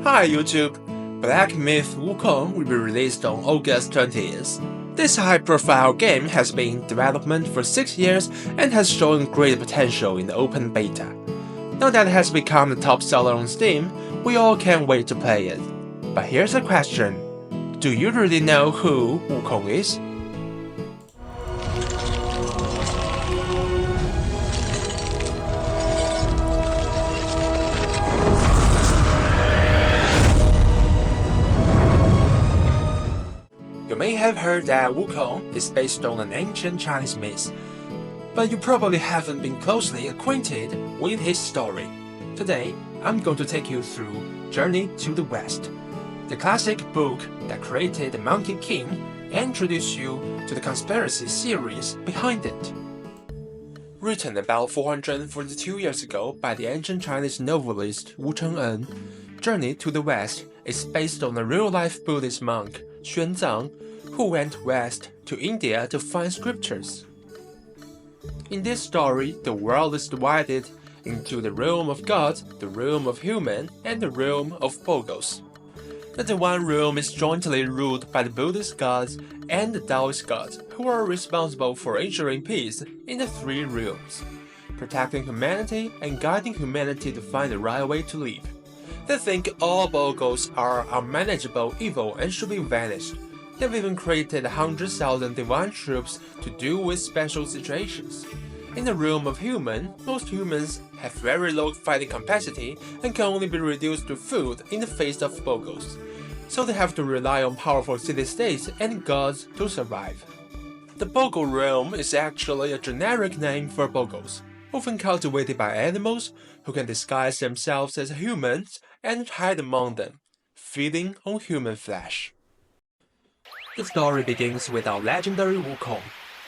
Hi YouTube! Black Myth WuKong will be released on August 20th. This high-profile game has been in development for 6 years and has shown great potential in the open beta. Now that it has become the top seller on Steam, we all can't wait to play it. But here's a question. Do you really know who WuKong is? You may have heard that WuKong is based on an ancient Chinese myth, but you probably haven't been closely acquainted with his story. Today, I'm going to take you through Journey to the West, the classic book that created the Monkey King and introduce you to the conspiracy series behind it. Written about 442 years ago by the ancient Chinese novelist Wu Journey to the West is based on a real-life Buddhist monk, Xuanzang, who went west to India to find scriptures. In this story, the world is divided into the realm of God, the realm of human, and the realm of Bogos. The divine realm is jointly ruled by the Buddhist gods and the Taoist gods, who are responsible for ensuring peace in the three realms, protecting humanity and guiding humanity to find the right way to live. They think all Bogos are unmanageable evil and should be vanished. They've even created 100,000 divine troops to deal with special situations. In the realm of human, most humans have very low fighting capacity and can only be reduced to food in the face of Bogos, so they have to rely on powerful city-states and gods to survive. The Bogo realm is actually a generic name for Bogos, often cultivated by animals who can disguise themselves as humans and hide among them, feeding on human flesh. The story begins with our legendary WuKong,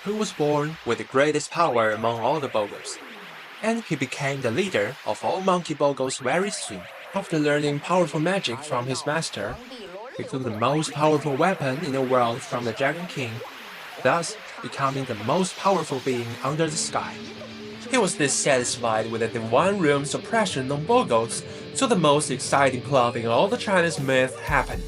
who was born with the greatest power among all the Bogos, and he became the leader of all monkey Bogos very soon. After learning powerful magic from his master, he took the most powerful weapon in the world from the Dragon King, thus becoming the most powerful being under the sky. He was dissatisfied with the divine realm's oppression on Bogos, so the most exciting plot in all the Chinese myth happened.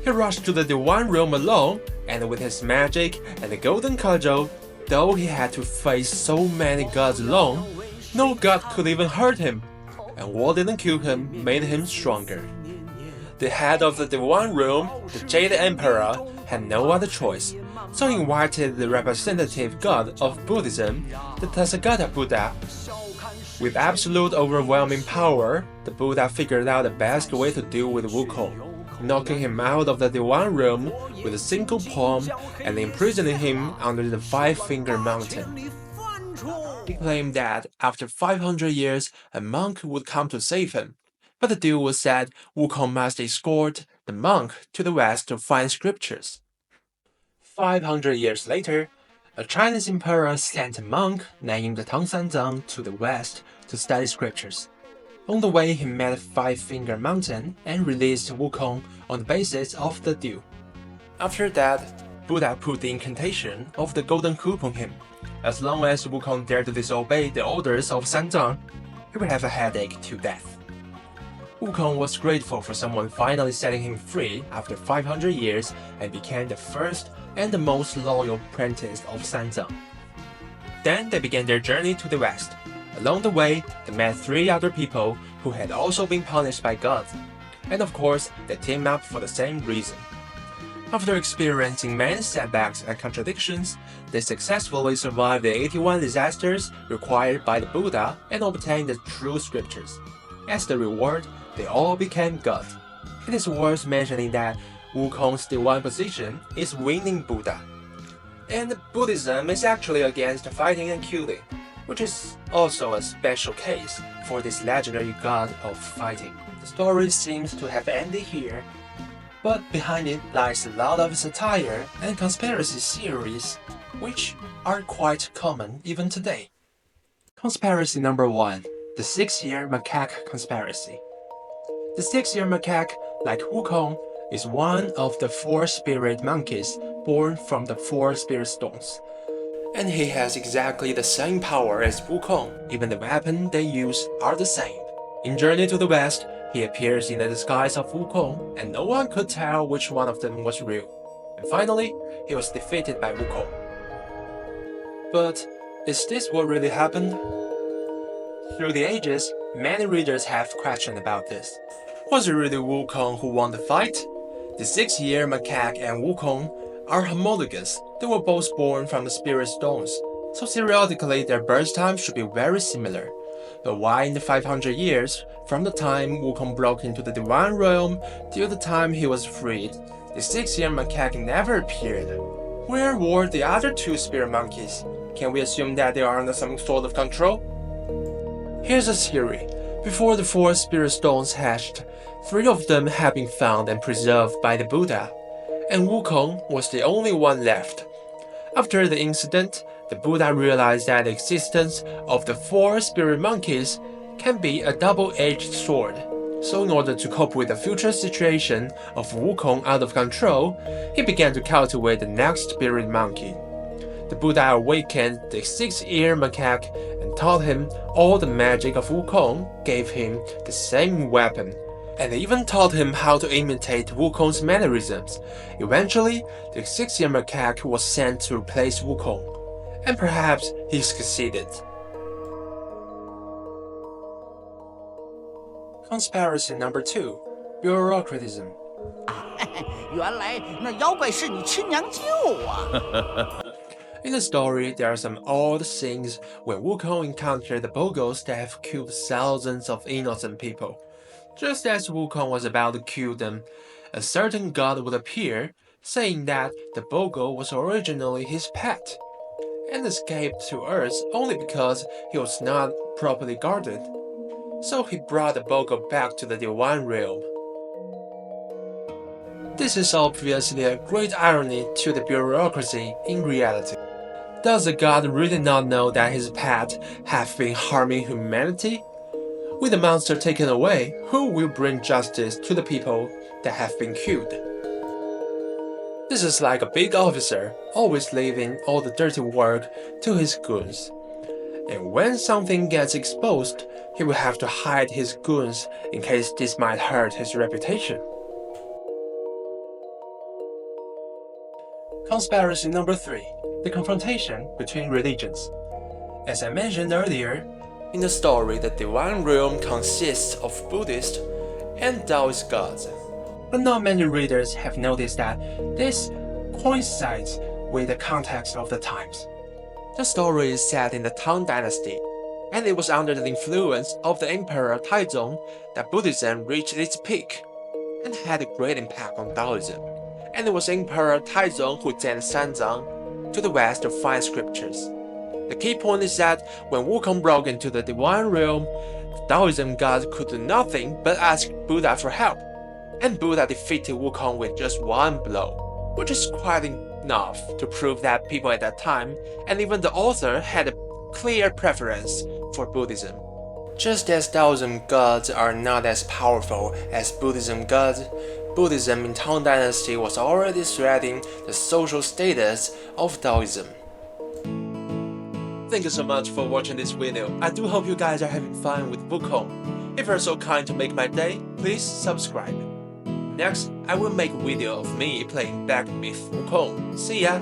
He rushed to the divine realm alone, and with his magic and the golden cudgel, though he had to face so many gods alone, no god could even hurt him, and what didn't kill him made him stronger. The head of the divine realm, the Jade Emperor, had no other choice, so he invited the representative god of Buddhism, the Tathagata Buddha. With absolute overwhelming power, the Buddha figured out the best way to deal with WuKong, knocking him out of the divine realm with a single palm and imprisoning him under the Five-Finger Mountain. He claimed that after 500 years, a monk would come to save him, but the deal was that WuKong must escort the monk to the west to find scriptures. 500 years later, a Chinese emperor sent a monk named Tangsanzang to the west to study scriptures. On the way, he met Five-Finger Mountain and released WuKong on the basis of the deal. After that, Buddha put the incantation of the golden hoop on him. As long as WuKong dared to disobey the orders of Sanzang, he would have a headache to death. WuKong was grateful for someone finally setting him free after 500 years and became the first and the most loyal apprentice of Sanzang. Then they began their journey to the west. Along the way, they met 3 other people who had also been punished by gods, and of course, they teamed up for the same reason. After experiencing many setbacks and contradictions, they successfully survived the 81 disasters required by the Buddha and obtained the true scriptures. As the reward, they all became gods. It is worth mentioning that WuKong's divine position is winning Buddha. And Buddhism is actually against fighting and killing, which is also a special case for this legendary god of fighting. The story seems to have ended here, but behind it lies a lot of satire and conspiracy theories, which are quite common even today. Conspiracy number 1. The 6-year macaque conspiracy. The 6-year macaque, like WuKong, is one of the 4 spirit monkeys born from the 4 spirit stones. And he has exactly the same power as WuKong, even the weapons they use are the same. In Journey to the West, He appears in the disguise of WuKong, and no one could tell which one of them was real. And finally, he was defeated by WuKong. But is this what really happened? Through the ages, many readers have questioned about this. Was it really WuKong who won the fight? The 6-year macaque and WuKong are homologous. They were both born from the spirit stones, so theoretically their birth time should be very similar. But why in the 500 years, from the time WuKong broke into the divine realm till the time he was freed, the 6-year macaque never appeared? Where were the other 2 spirit monkeys? Can we assume that they are under some sort of control? Here's a theory. Before the 4 spirit stones hatched, 3 of them had been found and preserved by the Buddha, and WuKong was the only one left. After the incident, the Buddha realized that the existence of the 4 spirit monkeys can be a double-edged sword. So in order to cope with the future situation of WuKong out of control, he began to cultivate the next spirit monkey. The Buddha awakened the 6-year macaque and taught him all the magic of WuKong, gave him the same weapon, and even taught him how to imitate WuKong's mannerisms. Eventually, the 6-year macaque was sent to replace WuKong, and perhaps he succeeded. Conspiracy number 2. Bureaucratism. 原来那妖怪是你亲娘舅啊！ In the story, there are some odd scenes when WuKong encountered the Bogos that have killed thousands of innocent people. Just as WuKong was about to kill them, a certain god would appear, saying that the Bogo was originally his pet, and escaped to Earth only because he was not properly guarded. So he brought the Bogo back to the divine realm. This is obviously a great irony to the bureaucracy in reality. Does the god really not know that his pet have been harming humanity? With the monster taken away, who will bring justice to the people that have been killed? This is like a big officer, always leaving all the dirty work to his goons. And when something gets exposed, he will have to hide his goons in case this might hurt his reputation. Conspiracy number 3. The confrontation between religions. As I mentioned earlier, in the story, the divine realm consists of Buddhist and Taoist gods. But not many readers have noticed that this coincides with the context of the times. The story is set in the Tang Dynasty, and it was under the influence of the Emperor Taizong that Buddhism reached its peak and had a great impact on Taoism. And it was Emperor Taizong who sent Sanzang to the west to find scriptures. The key point is that when WuKong broke into the divine realm, the Taoism gods could do nothing but ask Buddha for help, and Buddha defeated WuKong with just one blow, which is quite enough to prove that people at that time, and even the author, had a clear preference for Buddhism. Just as Taoism gods are not as powerful as Buddhism gods, Buddhism in Tang Dynasty was already threatening the social status of Taoism. Thank you so much for watching this video. I do hope you guys are having fun with WuKong. If you're so kind to make my day, please subscribe. Next, I will make a video of me playing back with WuKong. See ya!